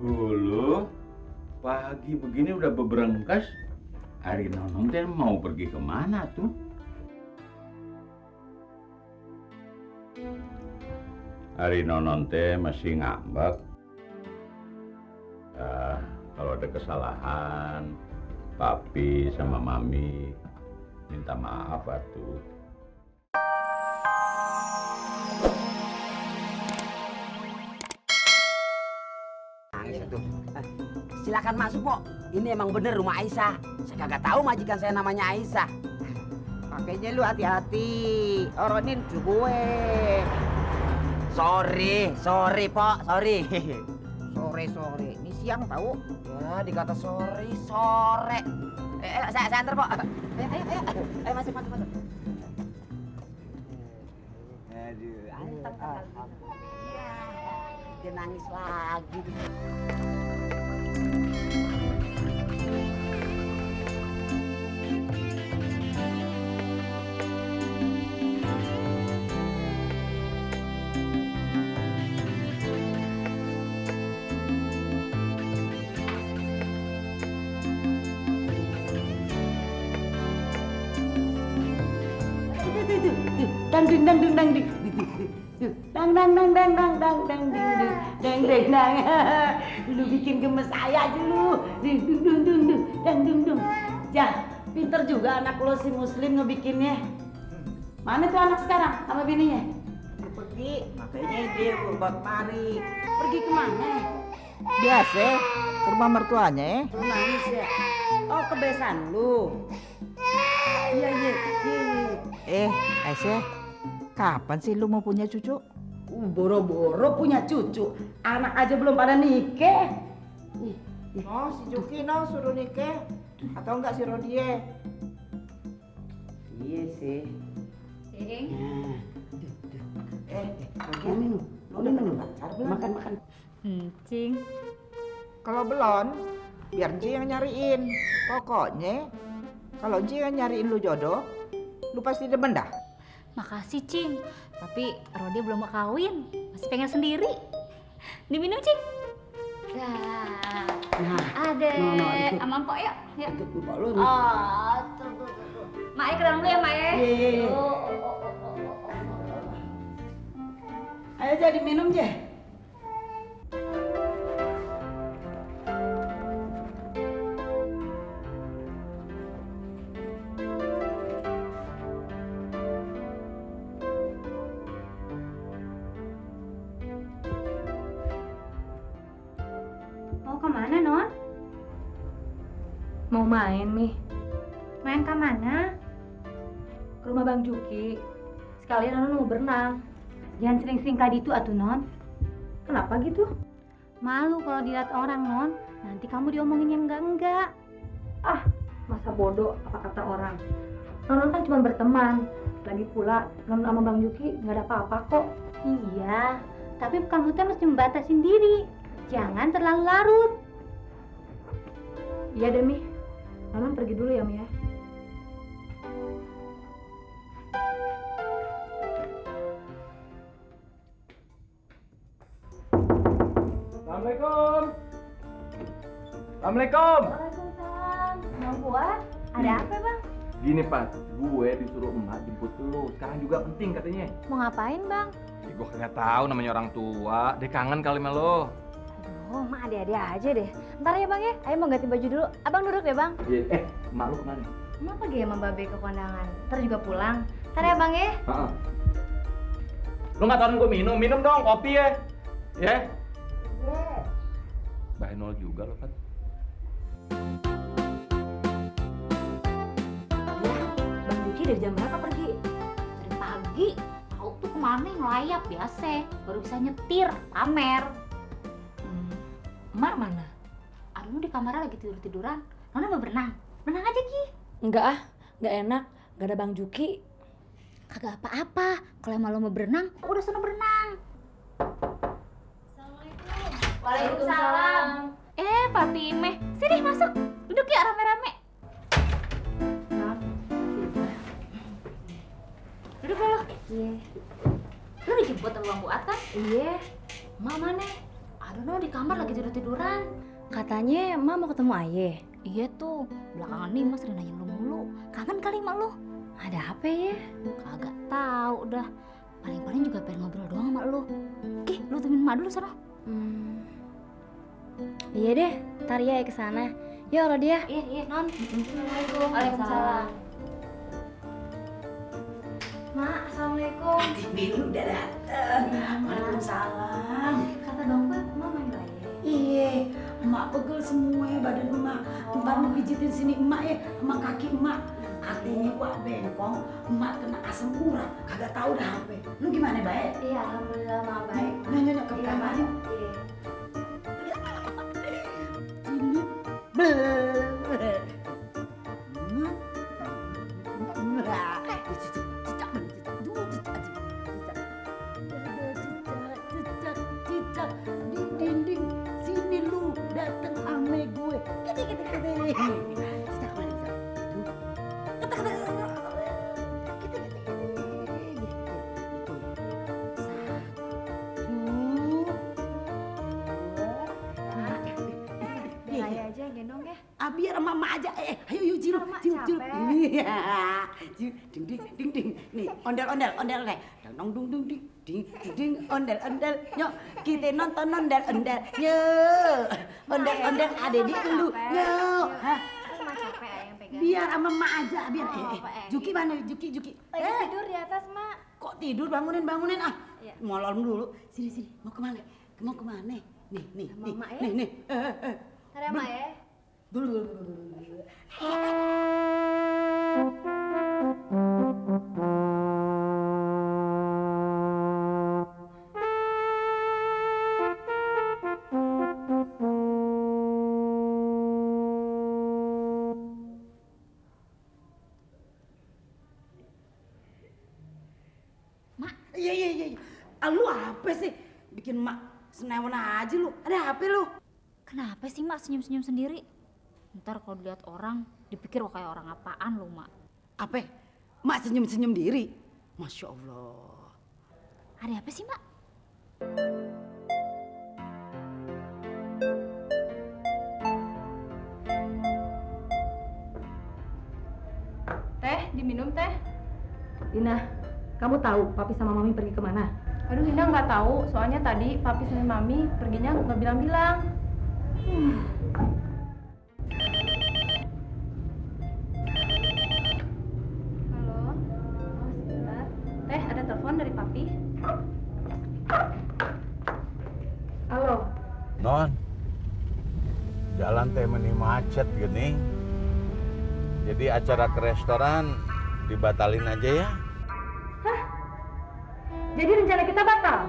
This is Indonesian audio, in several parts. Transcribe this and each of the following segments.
Hulu, pagi begini udah beberengkas. Ari Nonon teh mau pergi kemana tuh? Ari Nonon teh masih ngambek. Ya, kalau ada kesalahan, papi sama mami minta maaf atuh. Silakan masuk, Pok. Ini emang bener rumah Aisyah. Saya kagak tahu majikan saya namanya Aisyah. Makanya lu hati-hati. Oronin gue. Sorry, Pok. Sorry. Sore. Ini siang tahu. Ya, dikata sore. Saya antar, Pok. Ayo masuk. Aduh, antar. Iya. Dia nangis lagi. Dang. Lu bikin gemes saya aja lu. Dung. Jah, pinter juga anak lu si Muslim ngebikinnya. Mana tuh anak sekarang sama bininya? Dia pergi. Makanya dia buat mari. Pergi kemana? Biasa. Ke rumah mertuanya ya. Lu nangis ya? Oh, kebesan lu. Iya. Aisyah. Kapan sih lu mau punya cucu? Boro-boro punya cucu. Anak aja belum pada nikah. Oh, si Juki suruh nikah. Atau enggak si Rodie? Iya sih. Cing. Minum. Udah pacar belum? Makan. Cing. Kalau belum, biar Ji yang nyariin. Pokoknya, kalau Ji yang nyariin lu jodoh, lu pasti demen dah. Makasih, Cing. Tapi Rodi belum mau kawin. Masih pengen sendiri. Diminum, Cing. Nah, Ada. ikut. Sama Mpok yuk. Yuk. Ikut lupa lu. Oh, tuh. Mak ke dalam dulu ya, Mak ya. Iya. Ayo jadi minum je. Mau kemana, Non? Mau main, Mi. Main ke mana? Ke rumah Bang Juki. Sekalian Non mau berenang. Jangan sering-sering kali itu atuh, Non. Kenapa gitu? Malu kalau dilihat orang, Non. Nanti kamu diomongin yang enggak. Ah, masa bodoh apa kata orang. Non kan cuma berteman. Lagi pula Non sama Bang Juki nggak ada apa-apa kok. Iya, tapi kamu tuh mesti membatasin diri. Jangan terlalu larut. Iya deh, Mi. Non pergi dulu ya, Mi ya. Assalamualaikum. Assalamualaikum. Waalaikumsalam. Mau buat? Ada apa, Bang? Gini, Pat. Gue disuruh emak jemput lu. Sekarang juga penting katanya. Mau ngapain, Bang? Ya, gue kagak tahu namanya orang tua. Dia kangen kali sama lo. Aduh, Mak ada-ada aja deh. Ntar ya, Bang ya. Ayo mau ganti baju dulu. Abang duduk deh, Bang. Iya. Emak lu kemana? Emak pergi sama Babe ke kondangan. Ntar juga pulang. Ntar ya, Bang ya. Heeh. Lu nggak tahu gue minum? Minum dong kopi ya. Ya. Baik nol juga lo, Pat. Bang Juki dari jam berapa pergi? Dari pagi. Tahu tuh kemana ngelayap biasa. Baru bisa nyetir, pamer. Emak mana? Aduh, di kamarnya lagi tidur-tiduran. Nona mau berenang. Berenang aja, Ki. Enggak enggak enak. Enggak ada Bang Juki. Kagak apa-apa. Kalau emang lo mau berenang, udah sana berenang. Assalamualaikum. Waalaikumsalam. Fatime. Sini masuk. Duduk ya rame-rame. Duduk dulu. Iya. Lu dijemput sama Bang Buat kan? Iya. Mak mana? Aduh, no, di kamar lagi tidur-tiduran. Katanya emak mau ketemu Ayah. Iya tuh, belakangan nih Mas sering nanya lu mulu. Kangen kali emak lu? Ada apa ya? Kagak tahu dah. Paling-paling juga pengen ngobrol doang sama lu. Oke, lu temenin emak dulu sana. Iya deh, ntar ya ke sana. Yuk, Rodia. Iya, Non. Assalamualaikum. Waalaikumsalam. Mak, assalamualaikum. Binu udah dateng. Waalaikumsalam. Kata Bang Pak, Mak main Ayah. Iya, emak pegel semua ya badan emak. Ntar lu pijitin sini emak ya, sama kaki emak. Katanya wah bengkong, emak kena asam urat. Kagak tahu dah apa. Lu gimana, baik? Iya, alhamdulillah Mak baik. Nyonya ke Iya, kamar Mak. yuk. Iya. Ini di dinding sini lu dateng ame gue. Biar Ayah aja yang gendong ya. Biar mama aja. Ayo yuk Jiru. Mama Jiru. capek. Iya. Ding ding ding ding. Nih, ondel nih. Dong dung dung ding ding ding ondel. Nyok, kita nonton ondel. Nyok. Ondel ada di dulu. Nyok. Hah? Mama capek Ayah yang pegang. Biar sama mak aja, biar. Oh, Juki mana? Juki. Lagi tidur di atas, Mak. Kok tidur? Bangunin ah. Iya. Molor dulu. Sini. Mau kemana? Nih. Sama Mak ya? Nih. Ntar ya, Mak ya. Dulu. Mak. Iya. Lu apa sih? Bikin mak senewan aja lu. Ada apa lu? Kenapa sih Mak senyum-senyum sendiri? Ntar kalau dilihat orang, dipikir wah kayak orang apaan lu, Mak. Apa? Mak senyum-senyum diri. Masya Allah. Ada apa sih, Mak? Teh, diminum teh. Dina, kamu tahu Papi sama Mami pergi kemana? Aduh, Indah nggak tahu. Soalnya tadi Papi sama Mami perginya nggak bilang-bilang. Halo. Oh, sebentar. Teh, ada telepon dari Papi. Halo. Non, jalan teh meni macet gini. Jadi acara ke restoran dibatalin aja ya. Jadi rencana kita batal?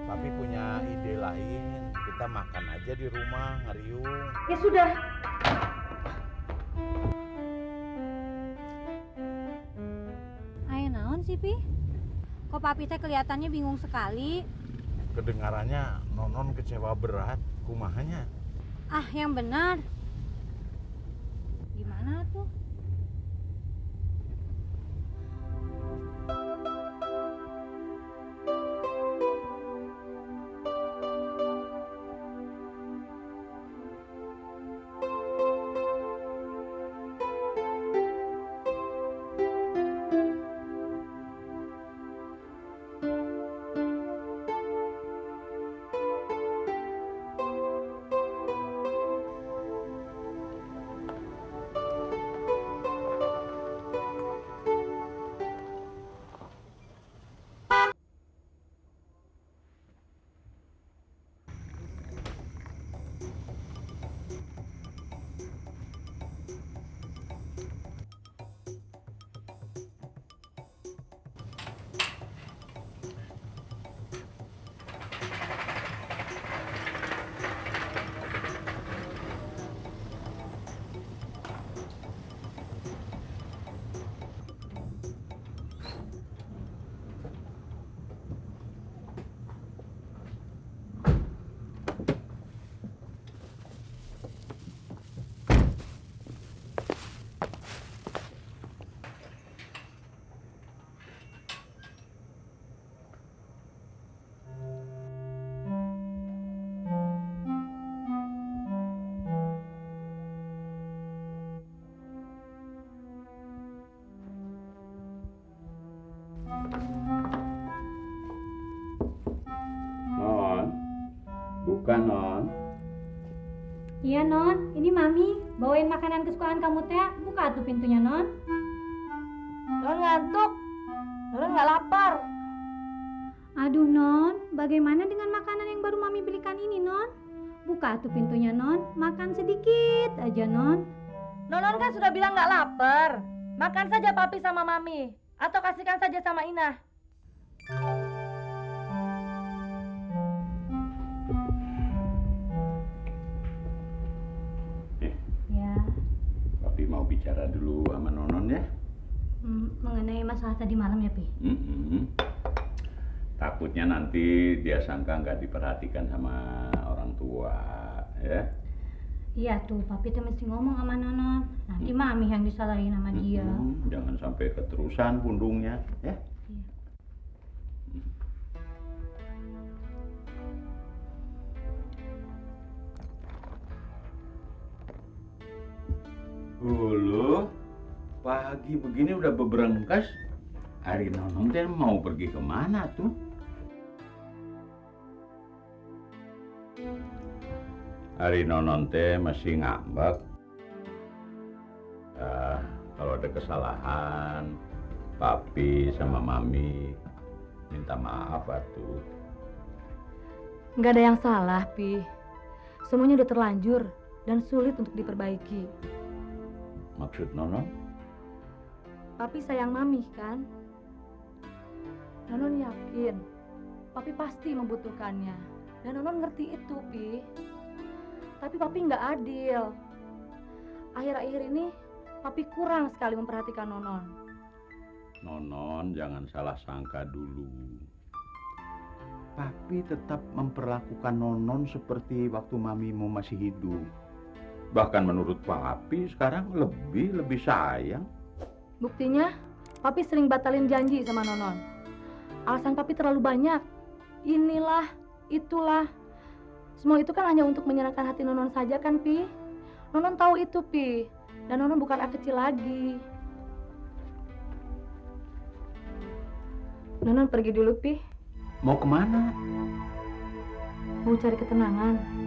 Papi punya ide lain. Kita makan aja di rumah, ngeriung. Ya sudah. Ayo naon sih, Pi? Kok Papi teh kelihatannya bingung sekali? Kedengarannya Nonon kecewa berat, kumahanya. Ah, yang benar. Gimana tuh? Non, bukan Non. Iya non, ini mami bawain makanan kesukaan kamu teh. Buka tuh pintunya non. Non ngantuk. Non nggak lapar. Aduh non, bagaimana dengan makanan yang baru mami belikan ini non? Buka tuh pintunya non, makan sedikit aja non. Nonon kan sudah bilang nggak lapar. Makan saja papi sama mami. Atau kasihkan saja sama Inah. Ya, Papi mau bicara dulu sama Nonon ya. mengenai masalah tadi malam ya Pi. Takutnya nanti dia sangka nggak diperhatikan sama orang tua, ya. Iya tuh, papi tuh mesti ngomong sama Nonon. Nanti mami yang disalahin sama dia. Jangan sampai keterusan pundungnya, ya. Dulu pagi begini udah beberengkas. Hari Nonon teh mau pergi kemana tuh? Hari Nonon teh masih ngambek. Ya, kalau ada kesalahan, papi sama mami minta maaf atuh. Nggak ada yang salah, Pi. Semuanya udah terlanjur dan sulit untuk diperbaiki. Maksud Nonon? Papi sayang mami, kan? Nonon yakin papi pasti membutuhkannya. Dan Nonon ngerti itu, Pi. Tapi papi nggak adil. Akhir-akhir ini papi kurang sekali memperhatikan Nonon. Nonon jangan salah sangka dulu. Papi tetap memperlakukan Nonon seperti waktu mamimu masih hidup. Bahkan menurut Papi sekarang lebih sayang. Buktinya, papi sering batalin janji sama Nonon. Alasan papi terlalu banyak. Inilah, itulah. Semua itu kan hanya untuk menyenangkan hati Nonon saja kan, Pi? Nonon tahu itu, Pi. Dan Nonon bukan anak kecil lagi. Nonon pergi dulu, Pi. Mau kemana? Mau cari ketenangan.